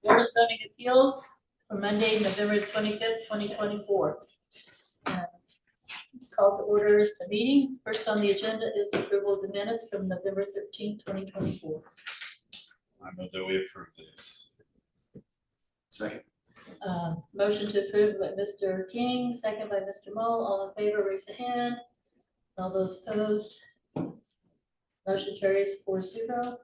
Board of Zoning Appeals for Monday, November 25th, 2024. Call to order the meeting. First on the agenda is approval of the minutes from November 13th, 2024. I move that we approve this. Second. Motion to approve by Mr. King, second by Mr. Mull. All in favor, raise a hand. All those opposed. Motion carries 4-0.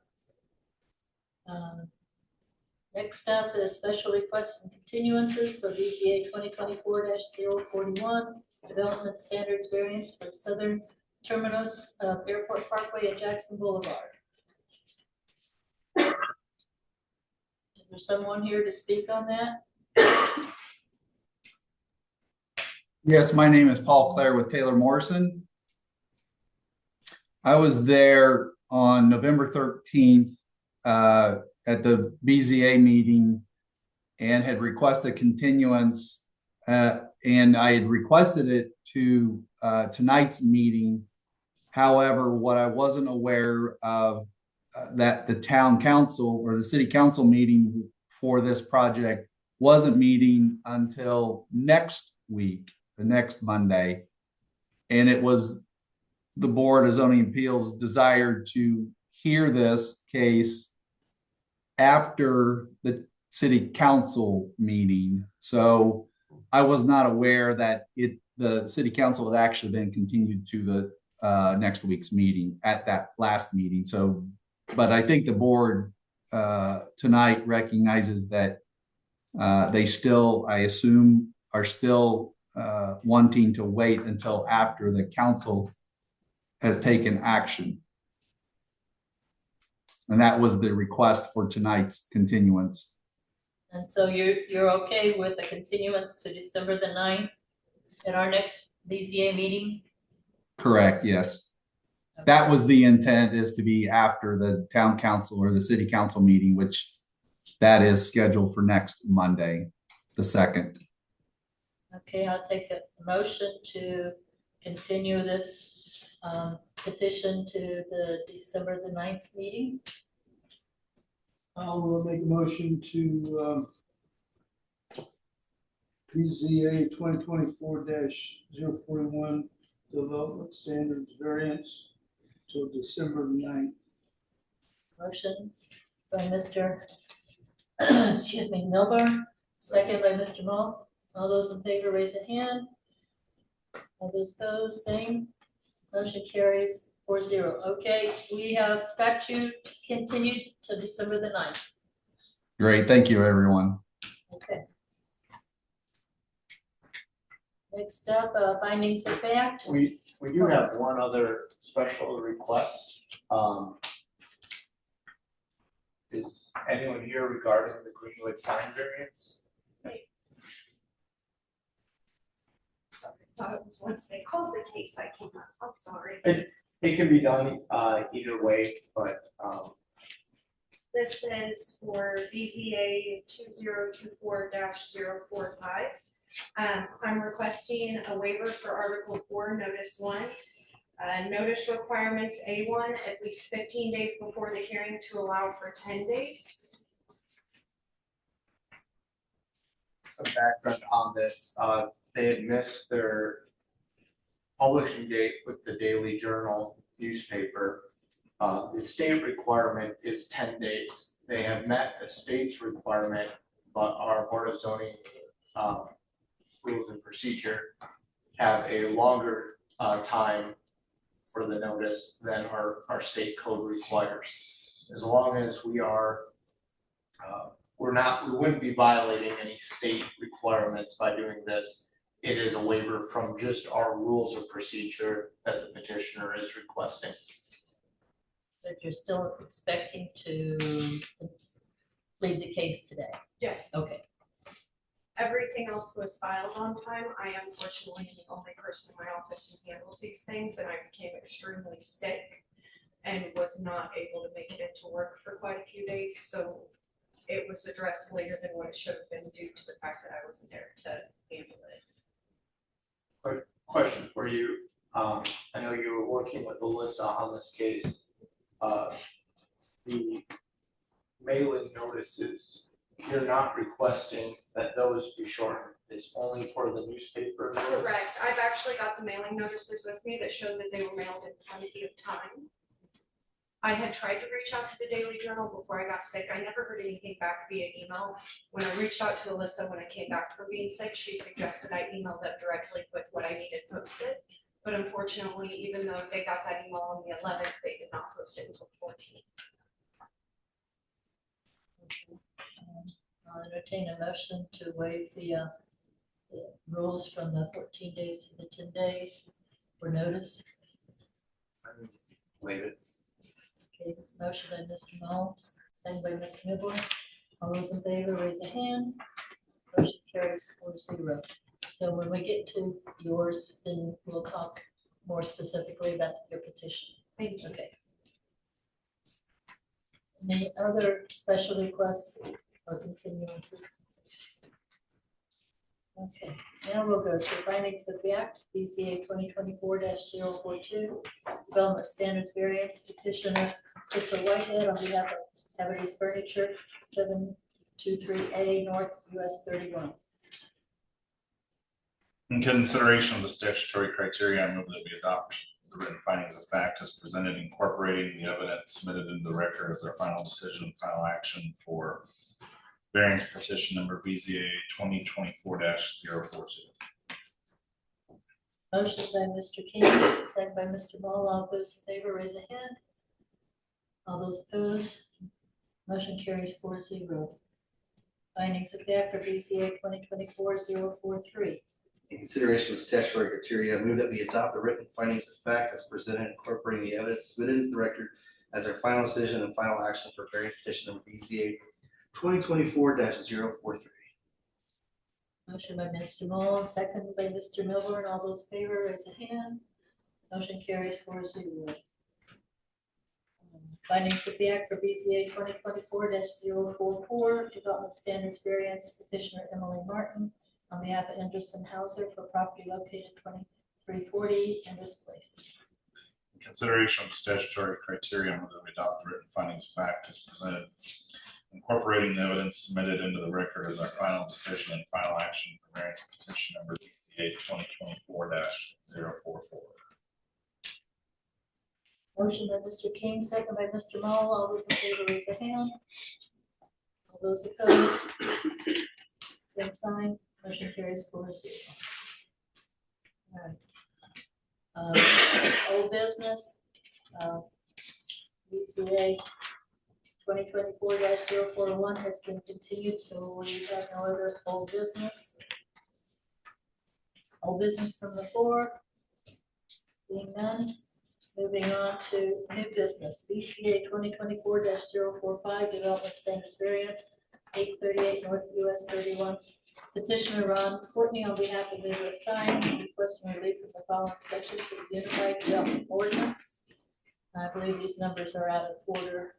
Next up is special requests and continuances for BZA 2024-041 Development Standards Variance for Southern Terminus of Airport Parkway and Jackson Boulevard. Is there someone here to speak on that? Yes, my name is Paul Clare with Taylor Morrison. I was there on November 13th at the BZA meeting and had requested continuance, and I had requested it to tonight's meeting. However, what I wasn't aware of that the town council or the city council meeting for this project wasn't meeting until next week, the next Monday. And it was the Board of Zoning Appeals desired to hear this case after the city council meeting. So I was not aware that the city council had actually then continued to the next week's meeting at that last meeting. So, but I think the board tonight recognizes that they still, I assume, are still wanting to wait until after the council has taken action. And that was the request for tonight's continuance. And so you're okay with the continuance to December the 9th at our next BZA meeting? Correct, yes. Okay. That was the intent, is to be after the town council or the city council meeting, which that is scheduled for next Monday, the 2nd. Okay, I'll take a motion to continue this petition to the December the 9th meeting. I'll make a motion to BZA 2024-041 Development Standards Variance till December 9th. Motion by Mr. excuse me, Milburn, second by Mr. Mull. All those in favor, raise a hand. All those opposed, same. Motion carries 4-0. Okay, we have got you continued to December the 9th. Great, thank you, everyone. Okay. Next up, findings of fact. We do have one other special request. Is anyone here regarding the Greenwood sign variance? Once they called the case, I came up. I'm sorry. It can be done either way, but This is for BZA 2024-045. I'm requesting a waiver for Article 4, Notice 1. Notice requirements A1, at least 15 days before the hearing to allow for 10 days. some background on this. They had missed their publishing date with the Daily Journal newspaper. The state requirement is 10 days. They have met the state's requirement, but our Board of Zoning rules and procedure have a longer time for the notice than our state code requires. As long as we are, we wouldn't be violating any state requirements by doing this. It is a waiver from just our rules of procedure that the petitioner is requesting. But you're still expecting to plead the case today? Yes. Okay. Everything else was filed on time. I am fortunately the only person in my office who handles these things, and I became extremely sick and was not able to make it into work for quite a few days. So it was addressed later than what it should have been due to the fact that I wasn't there to handle it. Quick question for you. I know you were working with Alyssa on this case. The mailing notices you're not requesting that those be shortened, it's only for the newspaper notice? Correct. I've actually got the mailing notices with me that show that they were mailed in plenty of time. I had tried to reach out to the Daily Journal before I got sick. I never heard anything back via email. When I reached out to Alyssa when I came back from being sick, she suggested I email them directly with what I needed posted. But unfortunately, even though they got that email on the 11th, they did not post it until 14th. I'll entertain a motion to waive the rules from the 14 days to the 10 days for notice. Waive it. Okay, motion by Mr. Mols, second by Mr. Nibbler. All those in favor, raise a hand. Motion carries 4-0. So when we get to yours, then we'll talk more specifically about your petition. Thank you. Okay. Any other special requests or continuances? Okay, now we'll go to findings of the act, BCA 2024-042, Development Standards Variance Petitioner Crystal Whitehead on behalf of Haverty's Furniture, 723A North US 31. In consideration of the statutory criteria, I move that we adopt the written findings of fact as presented, incorporating the evidence submitted into the record as our final decision and final action for variance petition number BZA 2024-042. Motion by Mr. King, second by Mr. Ball. All those in favor, raise a hand. All those opposed, motion carries 4-0. Findings of fact for BCA 2024-043. In consideration of statutory criteria, I move that we adopt the written findings of fact as presented, incorporating the evidence submitted into the record as our final decision and final action for variance petition number BCA 2024-043. Motion by Mr. Mullin, second by Mr. Milburn. All those in favor, raise a hand. Motion carries 4-0. Findings of the act for BCA 2024-044, Development Standards Variance Petitioner Emily Martin on behalf of Anderson Hauser for property located 2340 Andrews Place. In consideration of the statutory criteria, I move that we adopt the written findings of fact as presented, incorporating the evidence submitted into the record as our final decision and final action for variance petition number BCA 2024-044. Motion by Mr. King, second by Mr. Mull. All those in favor, raise a hand. All those opposed, same sign. Motion carries 4-0. All right. Old business, BCA 2024-041 has been continued, so we have no other old business. Old business from the floor. Being none. Moving on to new business, BCA 2024-045, Development Standards Variance, 838 North US 31. Petitioner Ron Courtney on behalf of Viva Signs requesting relief from the following sections of the Unified Development Ordinance. I believe these numbers are out of order.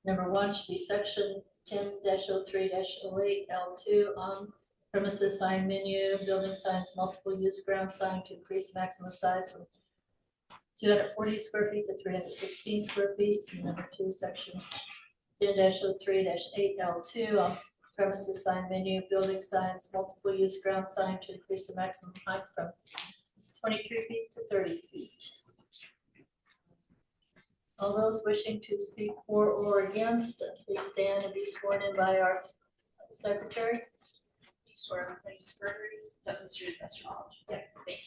Number 1 should be section 10-03-08 L2 on premises sign menu, building signs, multiple use ground sign to increase maximum size from 240 square feet to 316 square feet. And number 2, section 10-03-8 L2 on premises sign menu, building signs, multiple use ground sign to increase the maximum height from 23 feet to 30 feet. All those wishing to speak for or against, please stand and be sworn in by our secretary. Swear on things doesn't shoot best knowledge. Yeah, thank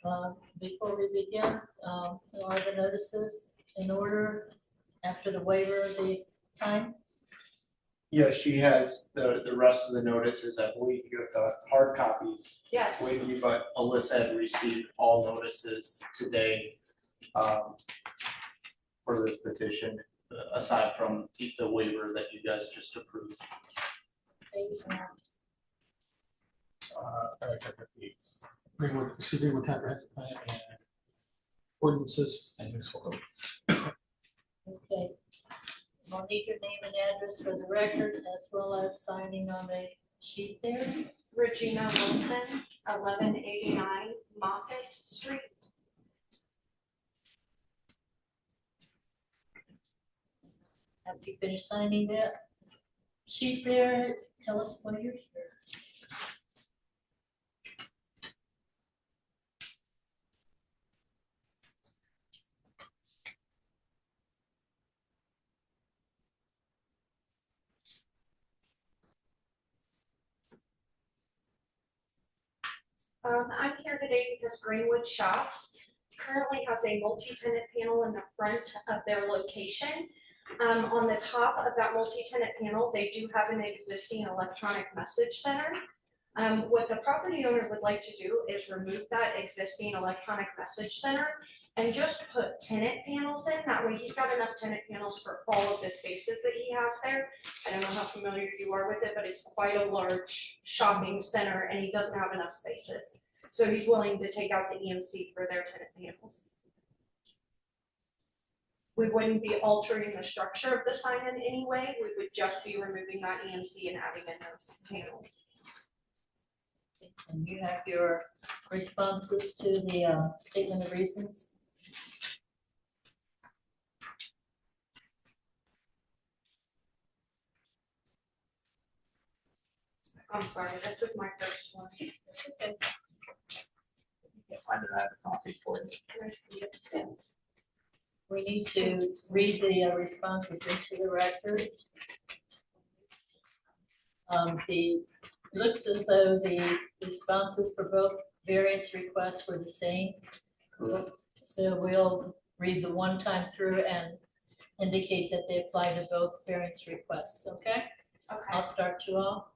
you. Before we begin, are the notices in order after the waiver of the time? Yes, she has the rest of the notices. I believe you have the hard copies Yes. with you, but Alyssa had received all notices today for this petition, aside from the waiver that you guys just approved. Agreement with comprehensive plan and ordinances and municipal code. Okay. We'll need your name and address for the record as well as signing on the sheet there. Regina Wilson, 1189 Moffett Street. After you finish signing that, sheet there, tell us why you're here. I'm here today because Greenwood Shops currently has a multi-tenant panel in the front of their location. On the top of that multi-tenant panel, they do have an existing electronic message center. What the property owner would like to do is remove that existing electronic message center and just put tenant panels in. That way he's got enough tenant panels for all of the spaces that he has there. I don't know how familiar you are with it, but it's quite a large shopping center and he doesn't have enough spaces. So he's willing to take out the EMC for their tenant panels. We wouldn't be altering the structure of the sign in any way. We would just be removing that EMC and adding in those panels. And you have your responses to the statement of reasons. I'm sorry, this is my first one. Okay. I have a copy for you. Can I see it? We need to read the responses into the record. It looks as though the responses for both variance requests were the same. So we'll read the one time through and indicate that they apply to both variance requests, okay? Okay. I'll start you off.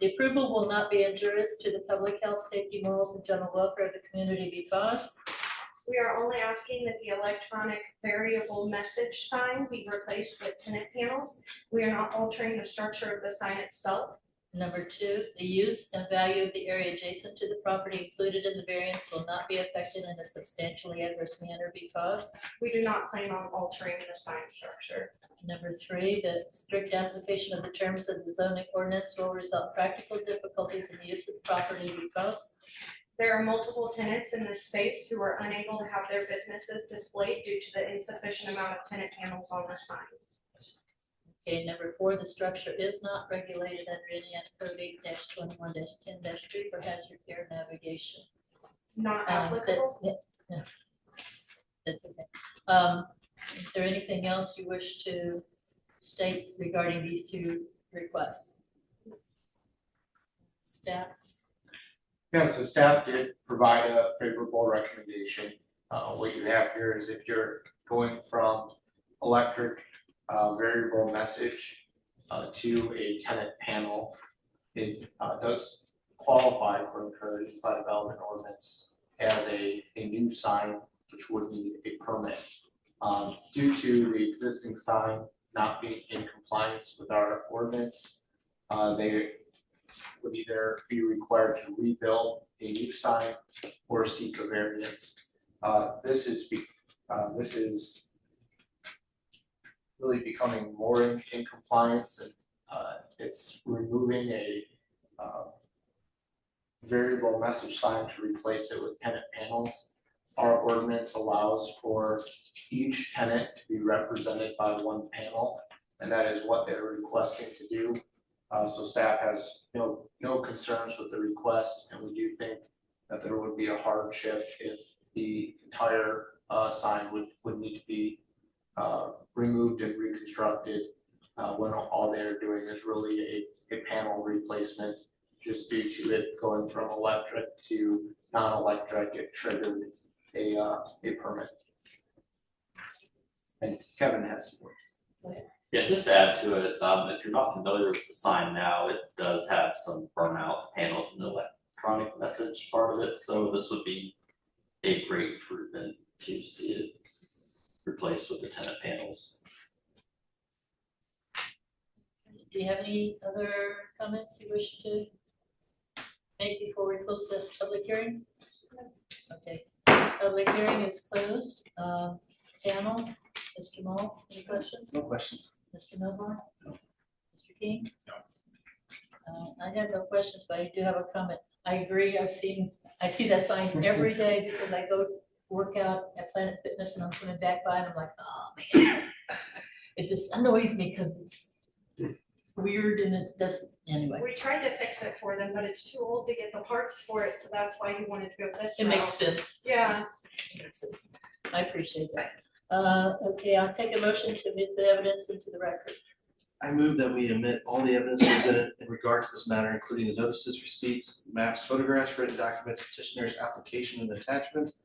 The approval will not be injurious to the public health, safety, morals, and general welfare of the community because We are only asking that the electronic variable message sign be replaced with tenant panels. We are not altering the structure of the sign itself. number two, the use and value of the area adjacent to the property included in the variance will not be affected in a substantially adverse manner because We do not plan on altering the sign structure. number three, the strict application of the terms of the zoning ordinance will result in practical difficulties in the use of the property because There are multiple tenants in this space who are unable to have their businesses displayed due to the insufficient amount of tenant panels on the sign. okay, number four, the structure is not regulated under Indiana Code 8-21-10-2 for hazard air navigation. Not That- applicable. yeah, that's okay. Is there anything else you wish to state regarding these two requests? Staff? Yeah, so staff did provide a favorable recommendation. What you have here is if you're going from electric variable message to a tenant panel, it does qualify for encouraged by development ordinance as a new sign, which would need a permit. Due to the existing sign not being in compliance with our ordinance, they would either be required to rebuild a new sign or seek a variance. This is really becoming more in compliance, and it's removing a variable message sign to replace it with tenant panels. Our ordinance allows for each tenant to be represented by one panel, and that is what they're requesting to do. So staff has no concerns with the request, and we do think that there would be a hardship if the entire sign would need to be removed and reconstructed when all they're doing is really a panel replacement. Just due to it going from electric to non-electric, it triggered a permit. And Kevin has some words. Yeah, just to add to it, if you're not familiar with the sign now, it does have some burnout panels and electronic message part of it, so this would be a great improvement to see it replaced with the tenant panels. Do you have any other comments you wish to make before we close the public hearing? Okay, public hearing is closed. Panel, Mr. Mull, any questions? No questions. Mr. Milbar? Mr. King? No. I have no questions, but I do have a comment. I agree, I see that sign every day because I go work out at Planet Fitness and I'm coming back by and I'm like, oh man. It just annoys me because it's weird and it doesn't, anyway, We tried to fix it for them, but it's too old to get the parts for it, so that's why he wanted to go this it route. makes sense. Yeah, It makes sense. I appreciate that. Okay, I'll take a motion to admit the evidence into the record. I move that we omit all the evidence presented in regard to this matter, including the notices, receipts, maps, photographs, written documents, petitioner's application and attachments,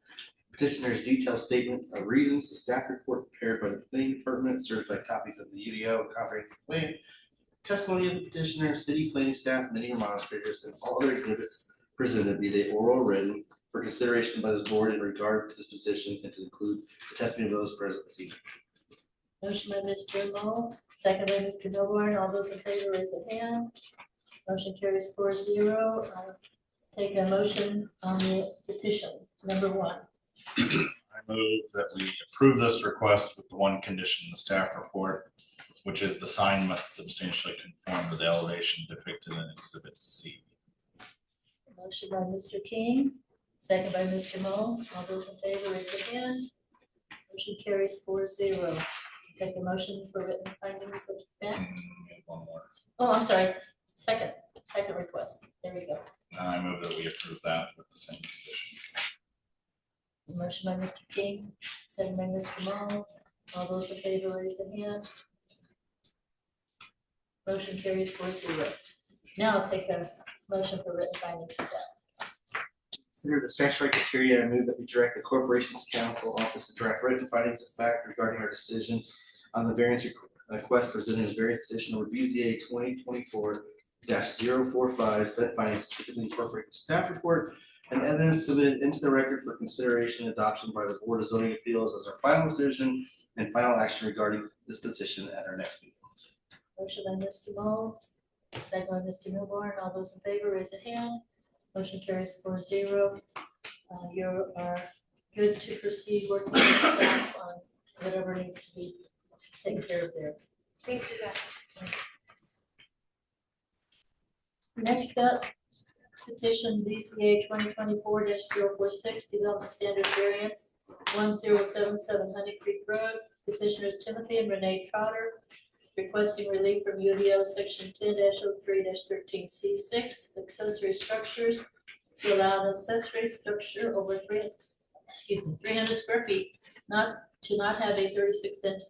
petitioner's detailed statement of reasons, the staff report prepared by the planning department, certified copies of the UDO and comprehensive plan, testimony of the petitioner, city planning staff, many administrators, and all other exhibits presented, be they oral or written, for consideration by this board in regard to this position, and to include the testimony of those present this evening. Motion by Mr. Mo, second by Mr. Milburn. All those in favor, raise a hand. Motion carries 4-0. Take a motion on the petition, number 1. I move that we approve this request with the one condition in the staff report, which is the sign must substantially conform to the elevation depicted in Exhibit C. Motion by Mr. King, second by Mr. Mo. All those in favor, raise a hand. Motion carries 4-0. Take a motion for written findings of fact. One more. Oh, I'm sorry. Second request. There we go. I move that we approve that with the same condition. Motion by Mr. King, second by Mr. Mo. All those in favor, raise a hand. Motion carries 4-0. Now I'll take a motion for written findings of fact. Consider the statutory criteria. I move that we direct the corporation's counsel office to draft written findings of fact regarding our decision on the variance request presented in variance petition number BZA 2024-045. Said findings typically incorporate the staff report and evidence submitted into the record for consideration and adoption by the Board of Zoning Appeals as our final decision and final action regarding this petition at our next meeting. Motion by Mr. Mo, second by Mr. Milburn. All those in favor, raise a hand. Motion carries 4-0. You are good to proceed working with staff on whatever needs to be taken care of there. thank you guys. Next up, petition BCA 2024-046, development standard variance 1077 Honey Creek Road. Petitioners Timothy and Renee Trotter requesting relief from UDO section 10-03-13C6, accessory structures to allow an accessory structure over 300 square feet not have a 36-inch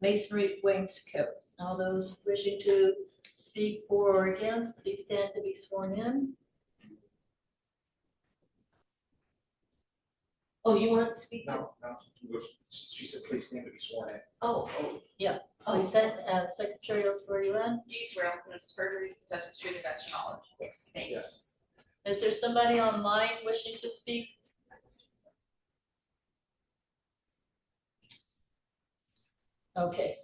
masonry wainscot. All those wishing to speak for or against, please stand to be sworn in. Oh, you want to speak? No, she said, please stand to be sworn in. Oh, Yeah. Oh, you said, Secretary will swear you in? Do you swear witness perjury, possession of truth, the best of your knowledge? Yes. Thank you. Yes. Is there somebody online wishing to speak? Okay.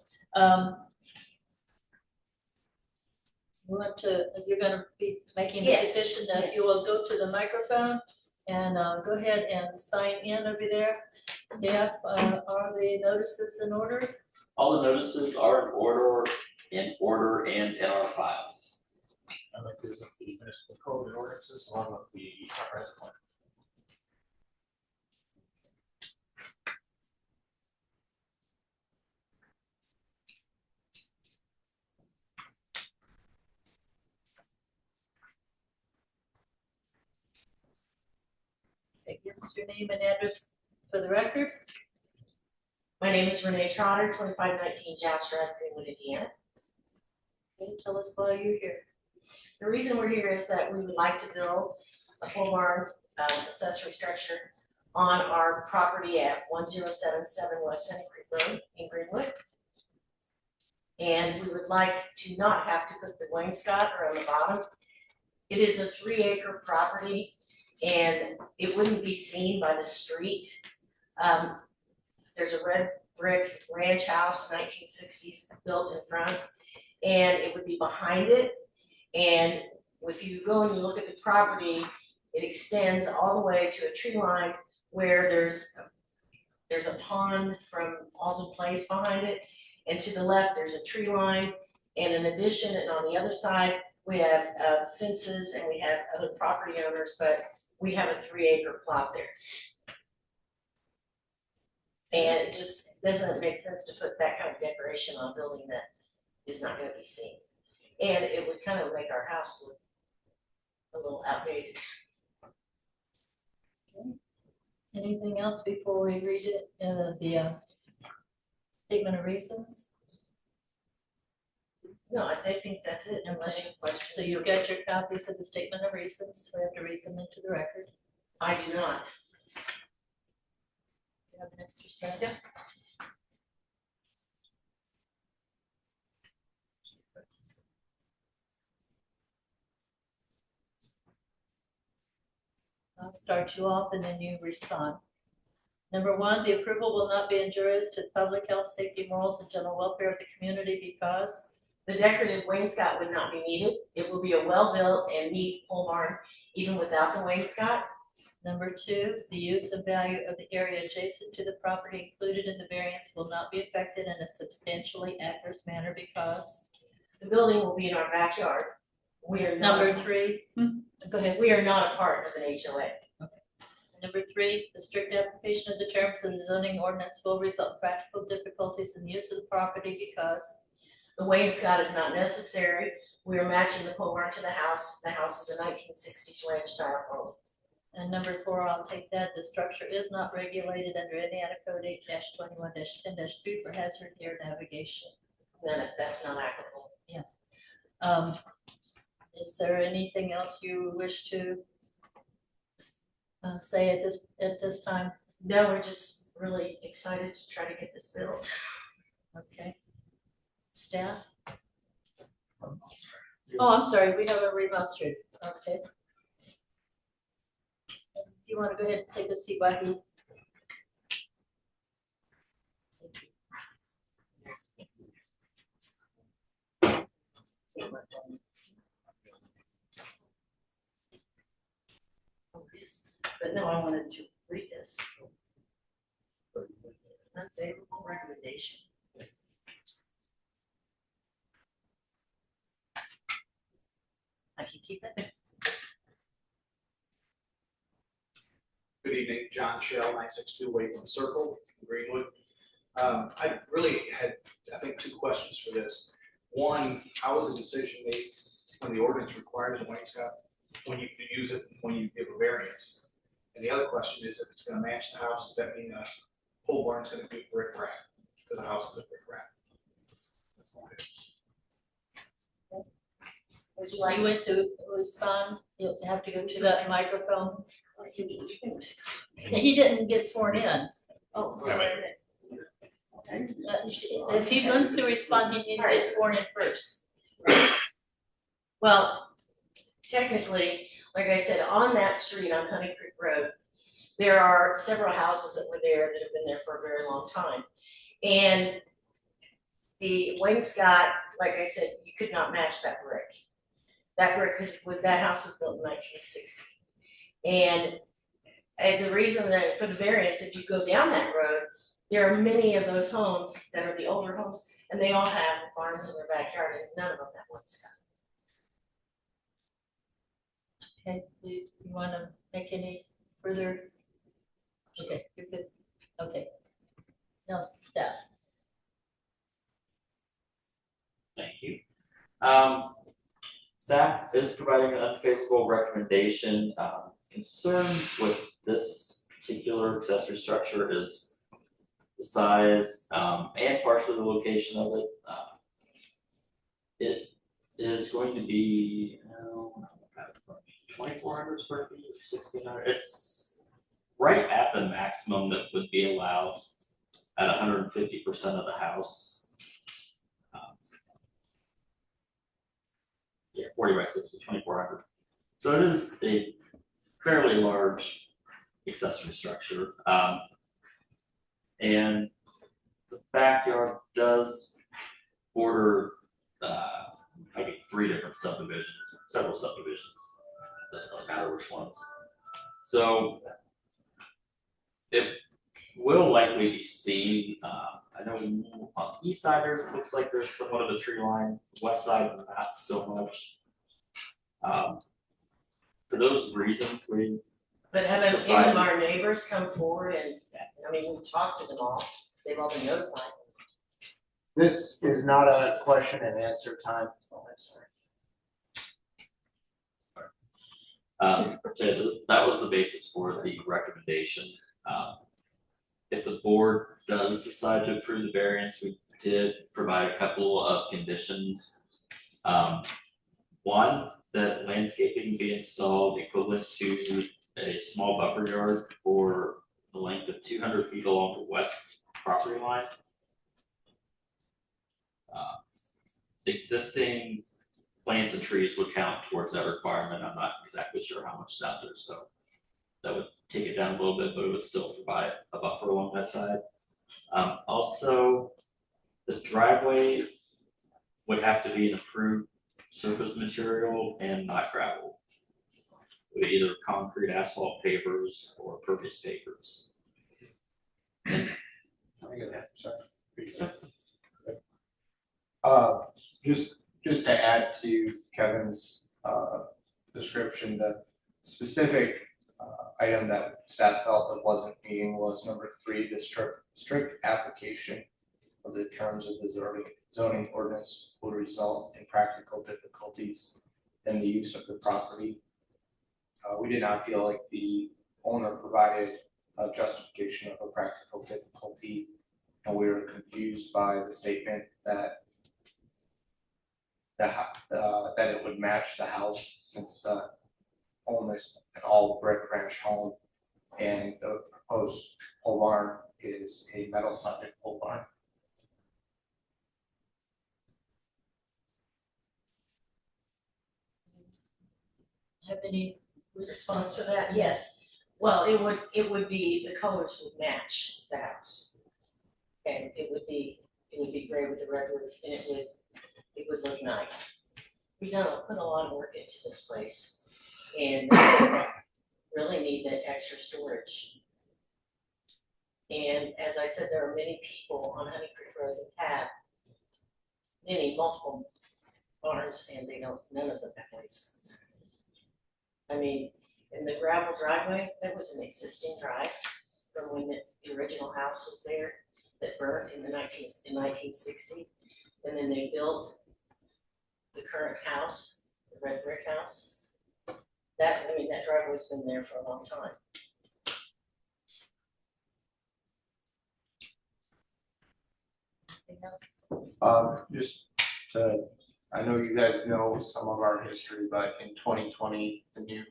You're gonna be making the Yes, petition, that if you yes. will go to the microphone and go ahead and sign in over there. Staff, are the notices in order? All the notices are in order and in our file. I'd like to look at the municipal code and ordinances along with the comprehensive plan. Okay, give us your name and address for the record. My name is Renee Trotter, 2519 Jasper Ave, Greenwood, Indiana. Okay, tell us why you're here. The reason we're here is that we would like to build a pole barn accessory structure on our property at 1077 West Honey Creek Road in Greenwood. And we would like to not have to put the wainscot around the bottom. It is a 3-acre property and it wouldn't be seen by the street. There's a red brick ranch house, 1960s, built in front, and it would be behind it. And if you go and you look at the property, it extends all the way to a tree line where there's a pond from Alden Place behind it, and to the left, there's a tree line, and in addition, and on the other side, we have fences and we have other property owners, but we have a 3-acre plot there. And it just doesn't make sense to put that kind of decoration on a building that is not gonna be seen. and it would kind of make our house look a little outdated. Anything else before we read it, the statement of reasons? No, I think that's it, unless you have questions. So you got your copies of the statement of reasons, we have to read them into the record. I do not. You have an extra set? Yeah. I'll start you off and then you respond. Number one, the approval will not be injurious to public health, safety, morals, and general welfare of the community because The decorative wainscot would not be needed. It will be a well-built and neat pole barn, even without the wainscot. number two, the use and value of the area adjacent to the property included in the variance will not be affected in a substantially adverse manner because The building will be in our backyard. We are not. number three, go ahead. We are not a part of an HOA. Number three, the strict application of the terms of the zoning ordinance will result in practical difficulties in the use of the property because The wainscot is not necessary. We are matching the pole barn to the house. The house is a 1960s ranch style home. and number four, I'll take that, the structure is not regulated under Indiana Code 8-21-10-3 for hazard air navigation. That's not applicable. Is there anything else you wish to say at this time? No, we're just really excited to try to get this built. Okay. Staff? Oh, I'm sorry, we have a remonstrant, okay. You want to go ahead and take a seat while he. But no, I wanted to read this. Unfavorable recommendation. I can keep it. Good evening, John Shell, 962 Wakeland Circle, Greenwood. I really had, I think, two questions for this. One, how was the decision made when the ordinance requires a wainscot, when you can use it, when you give a variance? And the other question is, if it's gonna match the house, does that mean a pole barn's gonna be brick wrap? Because the house is a brick wrap. That's all it is. Would you like? You went to respond, you'll have to go to that microphone. He didn't get sworn in. Oh, Yeah, sorry. If he wants to respond, he needs to get sworn in first. Well, technically, like I said, on that street on Honey Creek Road, there are several houses that were there that have been there for a very long time. And the wainscot, like I said, you could not match that brick. That brick that house was built in 1960. And the reason that for the variance, if you go down that road, there are many of those homes that are the older homes, and they all have barns in their backyard, and none of them have wainscot. Okay, do you want to make any further? Okay, you're good. Okay. Now, staff. Thank you. Staff is providing an unfavorable recommendation. Concern with this particular accessory structure is the size and partially the location of it. It is going to be 2,400 square feet, 1,600. It's right at the maximum that would be allowed at 150% of the house. Yeah, 40 by 60, 2,400. So it is a fairly large accessory structure. And the backyard does border I think 3 different subdivisions, several subdivisions, doesn't matter which ones. So it will likely be seen. I know on the east side there looks like there's somewhat of a tree line, west side not so much. For those reasons, we But have any of our neighbors come forward and, I mean, we talked to them all, they've all been notified. This is not a question and answer time. Oh, I'm sorry. That was the basis for the recommendation. If the board does decide to approve the variance, we did provide a couple of conditions. One, that landscaping be installed equivalent to a small buffer yard for the length of 200 feet along the west property line. Existing plants and trees would count towards that requirement. I'm not exactly sure how much is out there, so that would take it down a little bit, but it would still provide a buffer along that side. Also, the driveway would have to be an approved surface material and not gravel. With either concrete, asphalt pavers, or pervious pavers. Just to add to Kevin's description, the specific item that staff felt that wasn't meeting was number 3, the strict application of the terms of the zoning ordinance will result in practical difficulties in the use of the property. We did not feel like the owner provided a justification of a practical difficulty, and we were confused by the statement that it would match the house, since the home is an all brick ranch home and the proposed pole barn is a metal sided pole barn. Have any response? Response to that, yes. Well, it would be, the colors would match the house. And it would be gray with the red roof, and it would look nice. We put a lot of work into this place and really need that extra storage. And as I said, there are many people on Honey Creek Road who have multiple barns, and none of them have license. I mean, in the gravel driveway, there was an existing drive from when the original house was there that burned in 1960. And then they built the current house, the red brick house. That driveway's been there for a long time. Anything else? I know you guys know some of our history, but in 2020, the new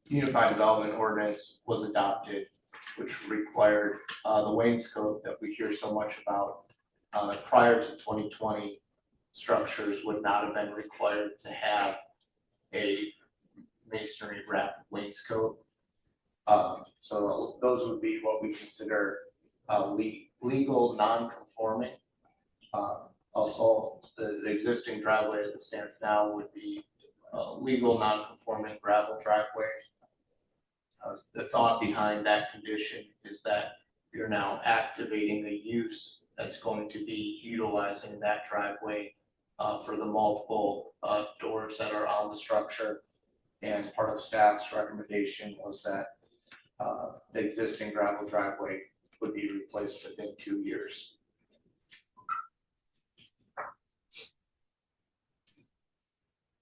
Unified Development Ordinance was adopted, which required the wainscot that we hear so much about. Prior to 2020, structures would not have been required to have a masonry wrapped wainscot. So those would be what we consider legal non-conforming. Also, the existing driveway that stands now would be legal non-conforming gravel driveway. The thought behind that condition is that you're now activating the use that's going to be utilizing that driveway for the multiple doors that are on the structure. And part of staff's recommendation was that the existing gravel driveway would be replaced within 2 years.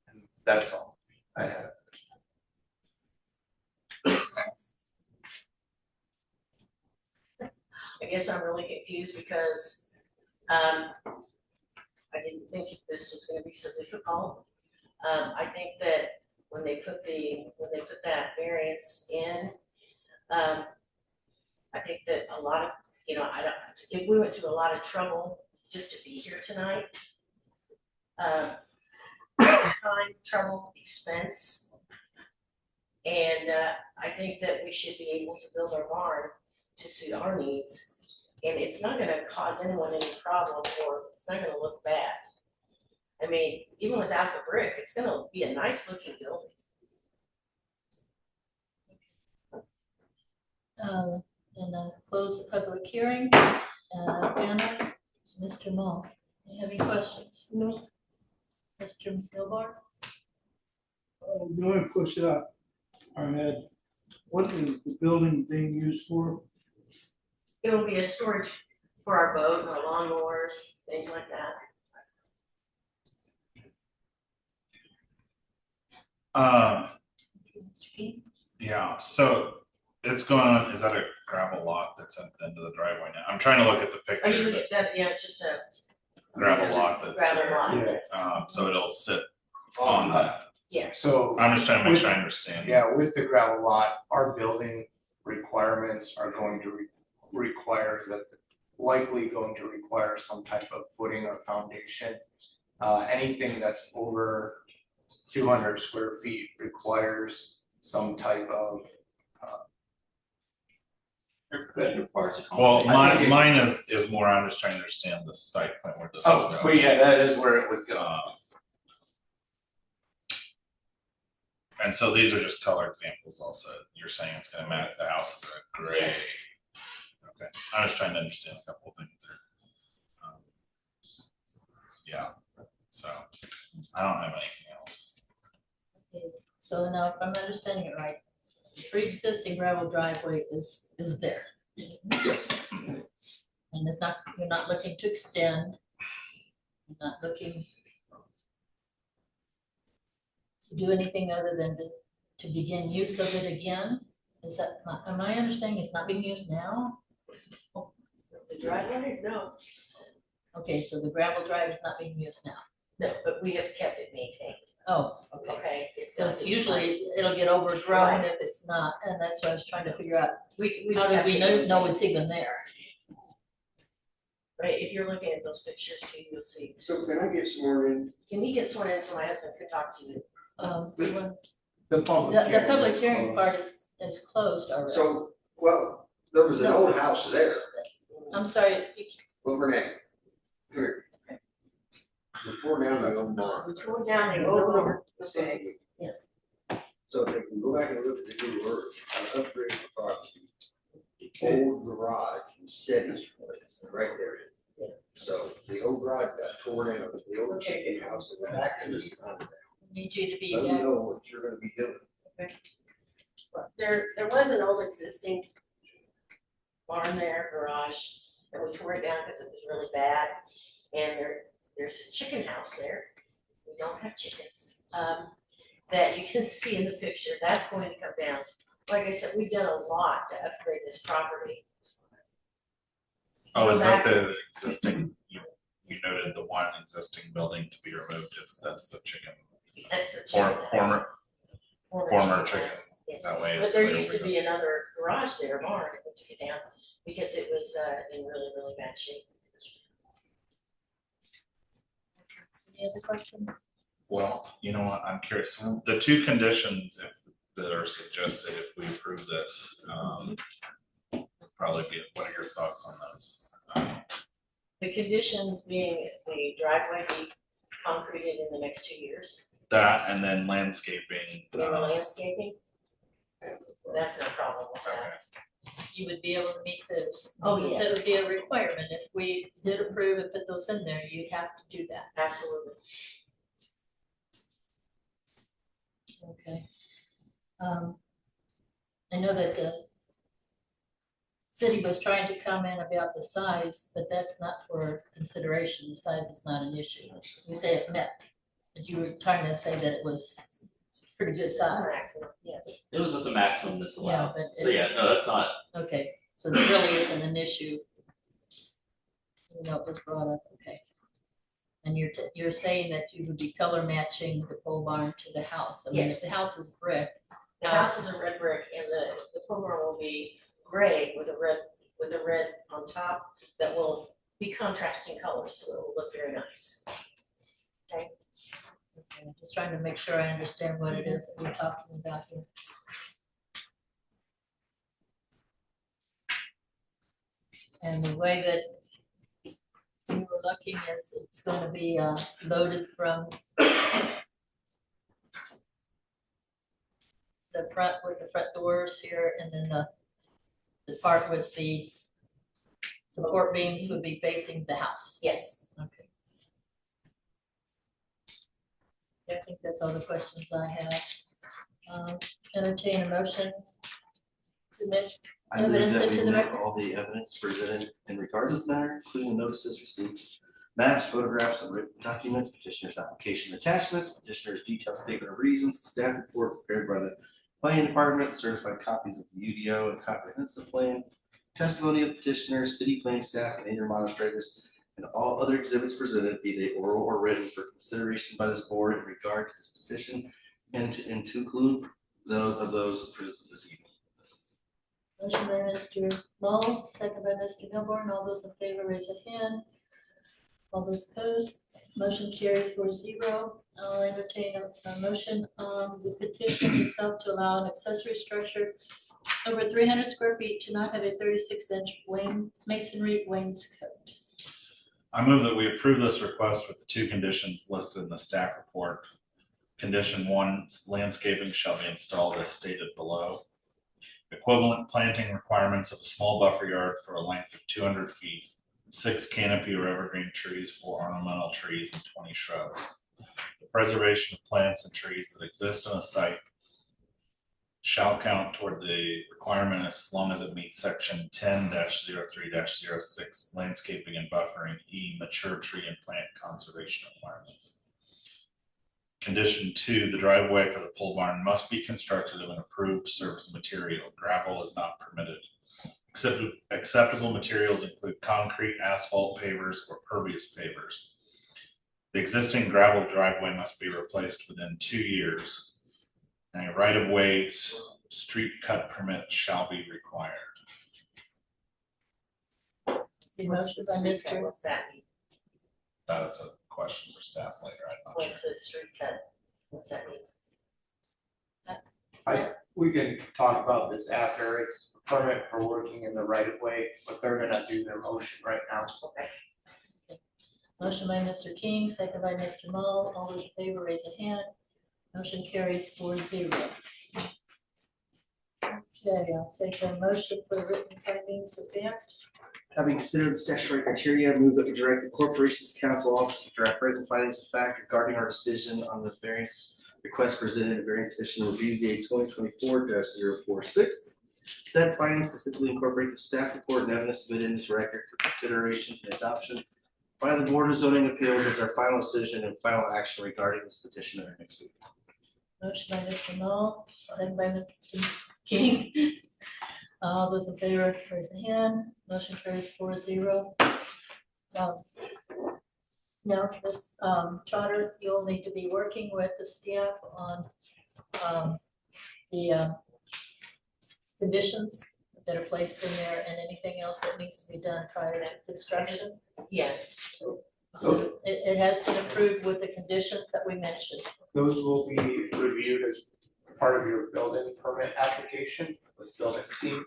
And that's all I have. I guess I'm really confused because I didn't think this was gonna be so difficult. I think that when they put that variance in, I think that a lot of, if we went to a lot of trouble just to be here tonight. Time, trouble, expense. And I think that we should be able to build our barn to suit our needs. And it's not gonna cause anyone any problem, or it's not gonna look bad. I mean, even without the brick, it's gonna be a nice looking building. And I'll close the public hearing. Panel, Mr. Mull, do you have any questions? No. Mr. Milbar? The only question I had, what is the building being used for? It'll be a storage for our boat and our lawnmowers, things like that. Yeah, so it's going on, is that a gravel lot that's at the end of the driveway now? I'm trying to look at the Are you picture, looking at that? Yeah, it's just a gravel lot that's gravel there. lot, Yeah. yes. So it'll sit on that. So, I'm just trying to make sure I understand. yeah, with the gravel lot, our building requirements are going to require that, likely going to require some type of footing or foundation. Anything that's over 200 square feet requires some type of, That requires a. Well, I think mine it's- is more, I'm just trying to understand the site plan where this is oh, going. but yeah, that is where it was going. And so these are just color examples also. You're saying it's gonna match, the house is a gray. Yes. Okay, I was trying to understand a couple of things there. Yeah, so I don't have anything else. Okay, so now if I'm understanding it right, the pre-existing gravel driveway is there. Yes. And it's not, you're not looking to extend. You're not looking to do anything other than to begin use of it again? Is that, am I understanding it's not being used now? The driveway, no, Okay, so the gravel drive is not being used now. no, but we have kept it maintained, Oh, okay. okay? It's So not- it's usually it'll get overgrown Right. if it's not, and that's what I was trying to figure out. We How do kept we it know maintained. it's even there? Right, if you're looking at those pictures too, you'll see. So can I get sworn in? Can you get sworn in so my husband could talk to you? The The public hearing. public is hearing closed. part is closed already. So, well, there was an No. old house there. I'm sorry, What's her name? Come here. Before down the old barn. We tore down the old one, okay, yeah. So if you go back and look at the new work, I upgraded the property. The old garage and set is right there. Yeah. So the old garage got torn down, the old Okay. chicken house is back to this time. need you to be, Let me know what you're gonna be doing. There was an old existing barn there, garage, and we tore it down because it was really bad. And there's a chicken house there. We don't have chickens, that you can see in the picture. That's going to come down. Like I said, we've done a lot to upgrade this property. Oh, is Go that back. the existing, you noted the one existing building to be removed, that's the chicken, That's the chicken. former chicken. house, yes. That way But it's there clear used we to be another garage there, barn, and we took it down because it was in really, really bad shape. any other questions? Well, you know what, I'm curious, the two conditions that are suggested if we approve this, probably be, what are your thoughts on those? The conditions being the driveway be concreted in the next 2 years, That and then landscaping. and the landscaping, that's no problem with Okay. that. You would be able to meet those. Oh, Because yes. It would be a requirement. If we did approve and put those in there, you'd have to do that. Absolutely. Okay. I know that the city was trying to comment about the size, but that's not for consideration. The size is not an issue. You say it's met, but you were trying to say that it was pretty good size. Maximum, yes. It was at the maximum that's Yeah, allowed. but. So yeah, no, that's not, Okay, so there really isn't an issue. Even though it was brought up, okay. And you're saying that you would be color matching the pole barn to the house. I mean, if Yes. the house is brick. The house is a red brick and the pole barn will be gray with a red on top that will be contrasting colors, so it will look very nice. Okay, I'm just trying to make sure I understand what it is that we're talking about here. And the way that we were looking is it's going to be loaded from the front with the front doors here, and then the part with the support beams would be facing the house. Yes. Okay. I think that's all the questions I have. Entertain a motion to Mitch. I move Evidence that we into the admit record. all the evidence presented in regard to this matter, including the notices, receipts, maps, photographs, and written documents, petitioner's application attachments, petitioner's detailed statement of reasons, staff report prepared by the planning department, certified copies of the UDO and comprehensive plan, testimony of petitioners, city planning staff, and either administrators, and all other exhibits presented, be they oral or written, for consideration by this board in regard to this petition, and to include those presented this evening. Motion by Mr. Mull, second by Mr. Milburn. All those in favor, raise a hand. All those opposed, motion carries 4-0. I'll entertain a motion on the petition itself to allow an accessory structure over 300 square feet to not have a 36-inch masonry wainscot. I move that we approve this request with the two conditions listed in the staff report. Condition 1, landscaping shall be installed as stated below. Equivalent planting requirements of a small buffer yard for a length of 200 feet, 6 canopy or evergreen trees, 4 ornamental trees, and 20 shrubs. The preservation of plants and trees that exist on a site shall count toward the requirement as long as it meets section 10-03-06 landscaping and buffering mature tree and plant conservation requirements. Condition 2, the driveway for the pole barn must be constructed of an approved surface material. Gravel is not permitted. Acceptable materials include concrete, asphalt pavers, or pervious pavers. The existing gravel driveway must be replaced within 2 years. And a right-of-way street cut permit shall be required. The motion by Mr. What's that mean? That's a question for staff later. I'm not sure. What's a street cut? What's that mean? We can talk about this after. It's a permit for working in the right of way, but they're gonna do their motion right now. Okay. Motion by Mr. King, second by Mr. Mull. All those in favor, raise a hand. Motion carries 4-0. Okay, I'll take a motion for the written findings of fact. Having considered the statutory criteria, I move that we direct the Corporation's Counsel Office to draft written findings of fact regarding our decision on the variance request presented in variance petition of BZA 2024-046. Said findings specifically incorporate the staff report and evidence submitted in this record for consideration and adoption by the Board of Zoning Appeals as our final decision and final action regarding this petition at our next meeting. Motion by Mr. Mull, second by Mr. King. All those in favor, raise a hand. Motion carries 4-0. Now, this charter, you'll need to be working with the staff on the conditions that are placed in there and anything else that needs to be done prior to construction. Yes. So it has been approved with the conditions that we mentioned. Those will be reviewed as part of your building permit application with building team.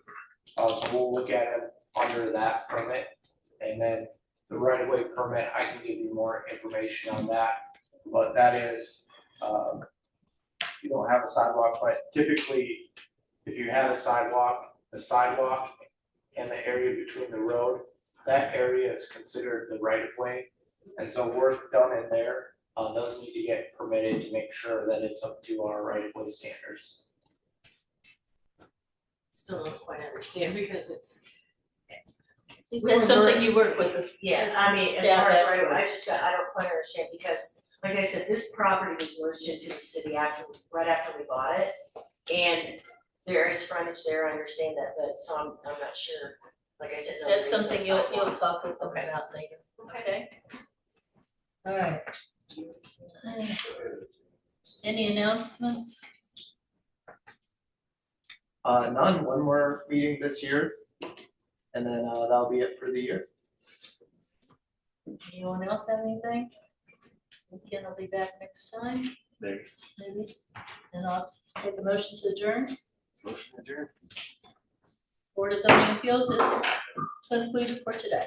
So we'll look at it under that permit, and then the right of way permit, I can give you more information on that. But that is, you don't have a sidewalk, but typically, if you have a sidewalk, the sidewalk and the area between the road, that area is considered the right of way. And so work done in there, those need to get permitted to make sure that it's up to our right of way standards. Still don't quite understand because it's. That's something you work with us. Yeah, I mean, as far as right, I don't quite understand because, like I said, this property was merged into the city right after we bought it. And there is frontage there, I understand that, but so I'm not sure, like I said. no, That's there's no something you'll sidewalk. talk with them Okay. about later. Okay. All right. Any announcements? None, one more meeting this year, and then that'll be it for the year. Anyone else have anything? Ken will be back next time, Maybe. maybe. And I'll take a motion to adjourn. Motion adjourned. Board of Zoning Appeals is concluded for today.